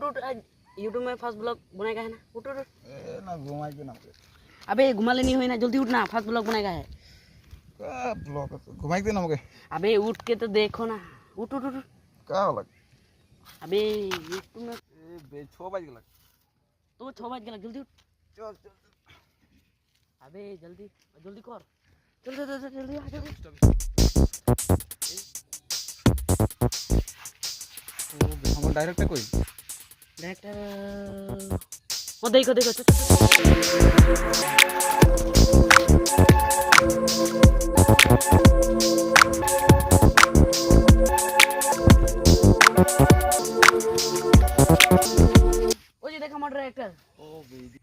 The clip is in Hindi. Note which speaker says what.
Speaker 1: उठ आज यूट्यूब में फर्स्ट ब्लॉग बनाएगा है ना। उठ उठ
Speaker 2: ए ना घुमाई के ना
Speaker 1: अबे घुमा लेनी हुई ना, जल्दी उठ ना, फर्स्ट ब्लॉग बनाएगा है।
Speaker 2: का ब्लॉग घुमाई के ना मगे।
Speaker 1: अबे उठ के तो देखो ना, उठ उठ उठ।
Speaker 2: का होला
Speaker 1: अबे यूट्यूब में
Speaker 2: ए बे 6 बज गेलक
Speaker 1: तो 6 बज गया, जल्दी उठ।
Speaker 2: चल चल
Speaker 1: अबे जल्दी जल्दी कर, चल चल चल जल्दी आ जल्दी।
Speaker 2: तो हम डायरेक्ट कोई
Speaker 1: डायरेक्टर ओ देखो देखो चल चल। ओ जी देखा हमारा डायरेक्टर।
Speaker 2: ओ बेबी